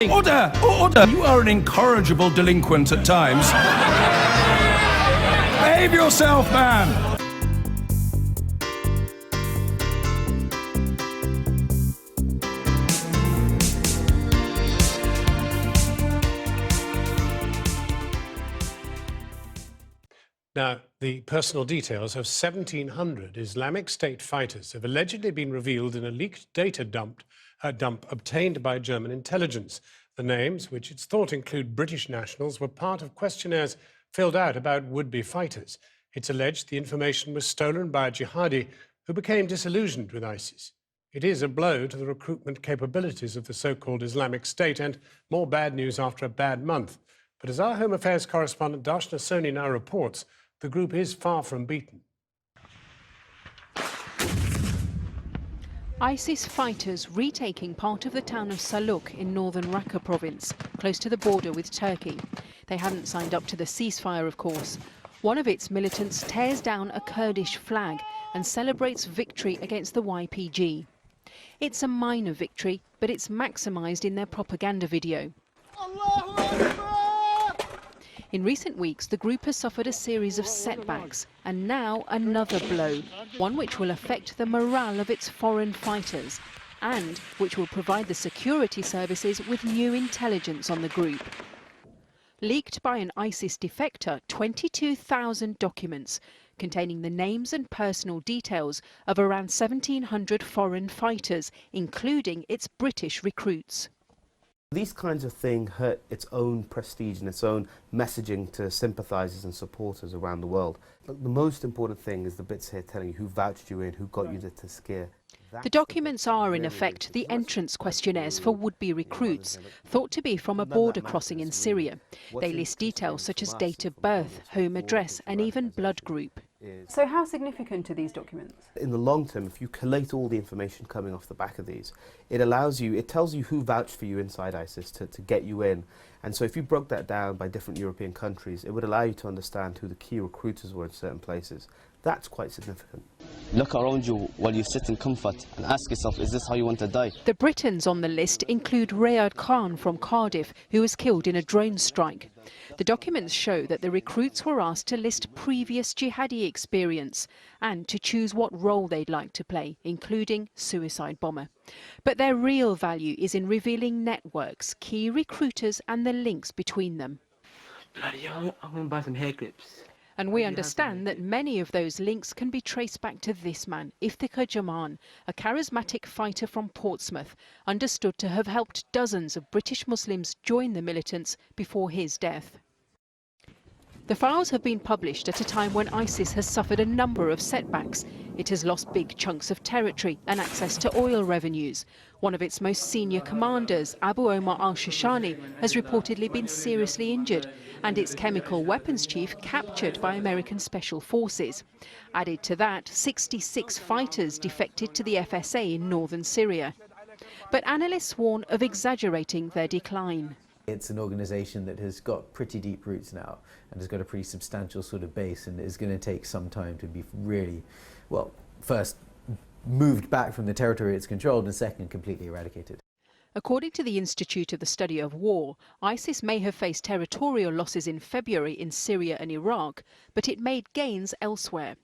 Order! Order! You are an incorrigible delinquent at times. Behave yourself, man! Now, the personal details of 1,700 Islamic State fighters have allegedly been revealed in a leaked data dump obtained by German intelligence. The names, which it's thought include British nationals, were part of questionnaires filled out about would-be fighters. It's alleged the information was stolen by a jihadi who became disillusioned with ISIS. It is a blow to the recruitment capabilities of the so-called Islamic State, and more bad news after a bad month. But as our Home Affairs correspondent Darshana Soni now reports, the group is far from beaten. ISIS fighters retaking part of the town of Saluk in northern Raqqa province, close to the border with Turkey. They hadn't signed up to the ceasefire, of course. One of its militants tears down a Kurdish flag and celebrates victory against the YPG. It's a minor victory, but it's maximised in their propaganda video. In recent weeks, the group has suffered a series of setbacks, and now another blow, one which will affect the morale of its foreign fighters, and which will provide the security services with new intelligence on the group. Leaked by an ISIS defector, 22,000 documents containing the names and personal details of around 1,700 foreign fighters, including its British recruits. These kinds of things hurt its own prestige and its own messaging to sympathisers and supporters around the world. But the most important thing is the bits here telling you who vouched you in, who got you to scare. The documents are, in effect, the entrance questionnaires for would-be recruits, thought to be from a border crossing in Syria. They list details such as date of birth, home address and even blood group. So how significant are these documents? In the long term, if you collate all the information coming off the back of these, it tells you who vouched for you inside ISIS to get you in. And so if you broke that down by different European countries, it would allow you to understand who the key recruiters were in certain places. That's quite significant. Look around you while you sit in comfort and ask yourself, is this how you want to die? The Britons on the list include Rayad Khan from Cardiff, who was killed in a drone strike. The documents show that the recruits were asked to list previous jihadi experience and to choose what role they'd like to play, including suicide bomber. But their real value is in revealing networks, key recruiters and the links between them. Bloody hell, I'm going to buy some hair clips. And we understand that many of those links can be traced back to this man, Iftikhar Jaman, a charismatic fighter from Portsmouth, understood to have helped dozens of British Muslims join the militants before his death. The files have been published at a time when ISIS has suffered a number of setbacks. It has lost big chunks of territory and access to oil revenues. One of its most senior commanders, Abu Omar al-Shishani, has reportedly been seriously injured, and its chemical weapons chief captured by American Special Forces. Added to that, 66 fighters defected to the FSA in northern Syria. But analysts warn of exaggerating their decline. It's an organisation that has got pretty deep roots now and has got a pretty substantial sort of base, and is going to take some time to be really, well, first moved back from the territory it's controlled, and second, completely eradicated. According to the Institute of the Study of War, ISIS may have faced territorial losses in February in Syria and Iraq, but it made gains elsewhere.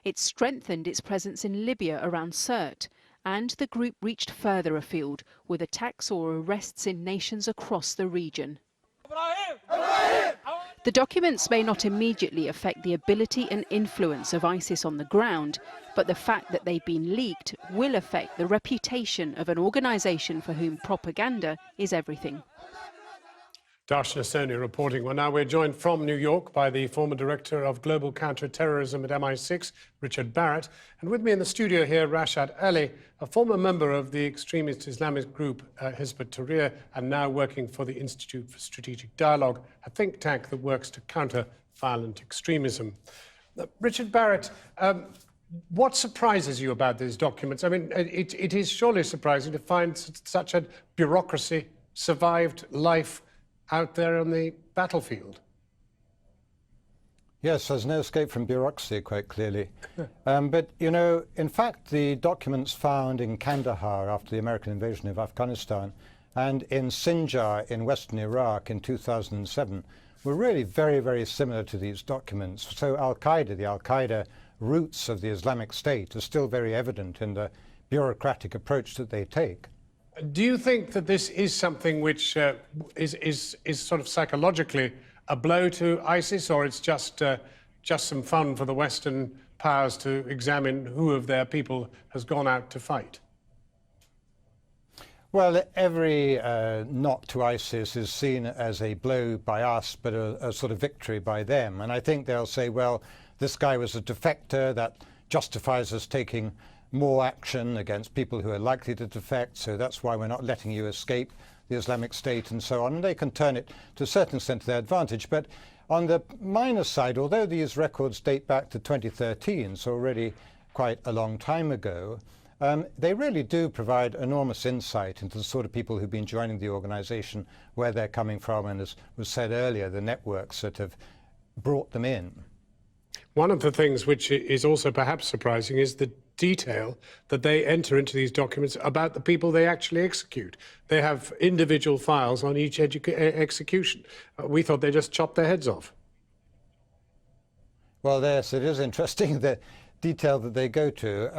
It strengthened its presence in Libya around Sirte, and the group reached further afield, with attacks or arrests in nations across the region. The documents may not immediately affect the ability and influence of ISIS on the ground, but the fact that they've been leaked will affect the reputation of an organisation for whom propaganda is everything. Darshana Soni reporting. Well, now we're joined from New York by the former Director of Global Counter-Terrorism at MI6, Richard Barrett. And with me in the studio here, Rashad Ali, a former member of the extremist Islamist group Hizb ut-Tahrir, and now working for the Institute for Strategic Dialogue, a think tank that works to counter violent extremism. Richard Barrett, what surprises you about these documents? I mean, it is surely surprising to find such a bureaucracy survived life out there on the battlefield. Yes, there's no escape from bureaucracy, quite clearly. But, you know, in fact, the documents found in Kandahar after the American invasion of Afghanistan and in Sinjar in western Iraq in 2007 were really very, very similar to these documents. So Al-Qaeda, the Al-Qaeda roots of the Islamic State are still very evident in the bureaucratic approach that they take. Do you think that this is something which is sort of psychologically a blow to ISIS, or it's just some fun for the Western powers to examine who of their people has gone out to fight? Well, every knock to ISIS is seen as a blow by us, but a sort of victory by them. And I think they'll say, well, this guy was a defector, that justifies us taking more action against people who are likely to defect, so that's why we're not letting you escape the Islamic State and so on. And they can turn it to a certain extent to their advantage. But on the minus side, although these records date back to 2013, so already quite a long time ago, they really do provide enormous insight into the sort of people who've been joining the organization, where they're coming from, and as was said earlier, the networks that have brought them in. One of the things which is also perhaps surprising is the detail that they enter into these documents about the people they actually execute. They have individual files on each execution. We thought they just chopped their heads off. Well, yes, it is interesting, the detail that they go to.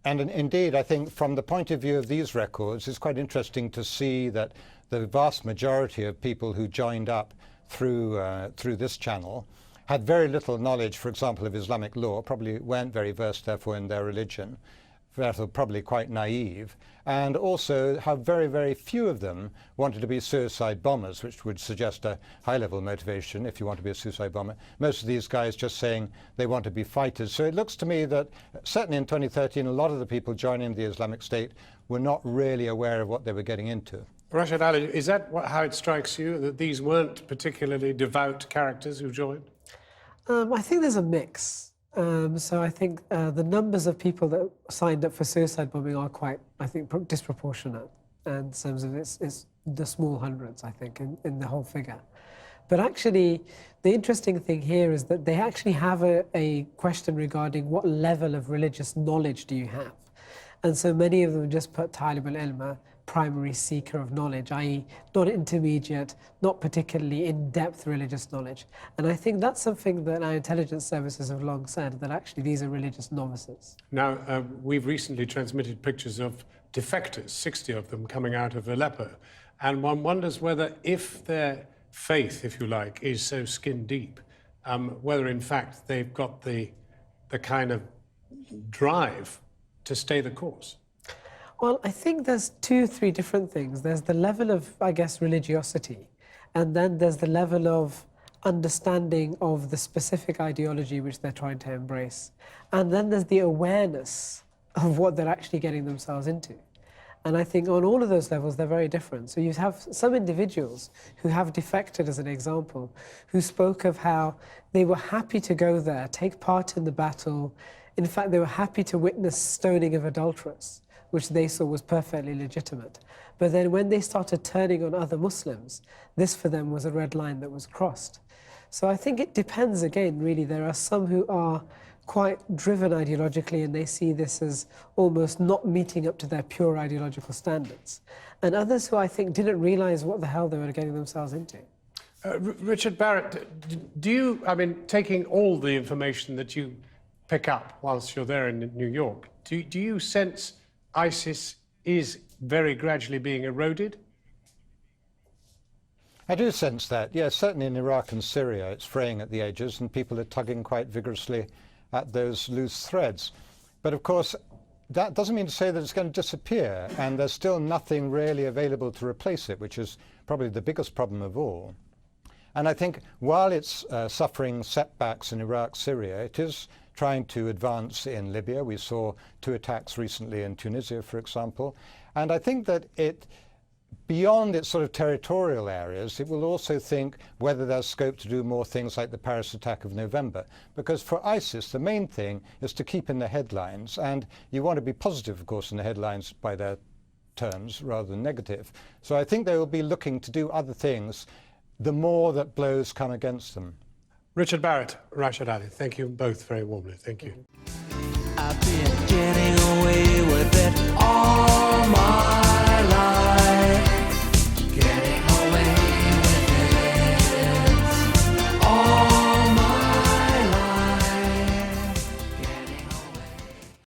And indeed, I think from the point of view of these records, it's quite interesting to see that the vast majority of people who joined up through this channel had very little knowledge, for example, of Islamic law, probably weren't very versed, therefore, in their religion, therefore probably quite naive, and also how very, very few of them wanted to be suicide bombers, which would suggest a high-level motivation if you want to be a suicide bomber. Most of these guys just saying they want to be fighters. So it looks to me that certainly in 2013, a lot of the people joining the Islamic State were not really aware of what they were getting into. Rashid Ali, is that how it strikes you, that these weren't particularly devout characters who joined? I think there's a mix. So I think the numbers of people that signed up for suicide bombing are quite, I think, disproportionate. And in terms of it's the small hundreds, I think, in the whole figure. But actually, the interesting thing here is that they actually have a question regarding what level of religious knowledge do you have? And so many of them just put talib al-ilm, primary seeker of knowledge, i.e. not intermediate, not particularly in-depth religious knowledge. And I think that's something that our intelligence services have long said, that actually these are religious novices. Now, we've recently transmitted pictures of defectors, 60 of them coming out of Aleppo. And one wonders whether, if their faith, if you like, is so skin deep, whether in fact they've got the kind of drive to stay the course. Well, I think there's 2-3 different things. There's the level of, I guess, religiosity, and then there's the level of understanding of the specific ideology which they're trying to embrace. And then there's the awareness of what they're actually getting themselves into. And I think on all of those levels, they're very different. So you have some individuals who have defected, as an example, who spoke of how they were happy to go there, take part in the battle. In fact, they were happy to witness stoning of adulterers, which they saw was perfectly legitimate. But then when they started turning on other Muslims, this for them was a red line that was crossed. So I think it depends, again, really. There are some who are quite driven ideologically, and they see this as almost not meeting up to their pure ideological standards. And others who I think didn't realize what the hell they were getting themselves into. Richard Barrett, do you, I mean, taking all the information that you pick up whilst you're there in New York, do you sense ISIS is very gradually being eroded? I do sense that, yes, certainly in Iraq and Syria it's fraying at the edges and people are tugging quite vigorously at those loose threads. But of course, that doesn't mean to say that it's going to disappear, and there's still nothing really available to replace it, which is probably the biggest problem of all. And I think while it's suffering setbacks in Iraq, Syria, it is trying to advance in Libya. We saw 2 attacks recently in Tunisia, for example. And I think that it, beyond its sort of territorial areas, it will also think whether there's scope to do more things like the Paris attack of November. Because for ISIS, the main thing is to keep in the headlines. And you want to be positive, of course, in the headlines by their terms rather than negative. So I think they will be looking to do other things the more that blows come against them. Richard Barrett, Rashid Ali, thank you both very warmly. Thank you. I've been getting away with it all my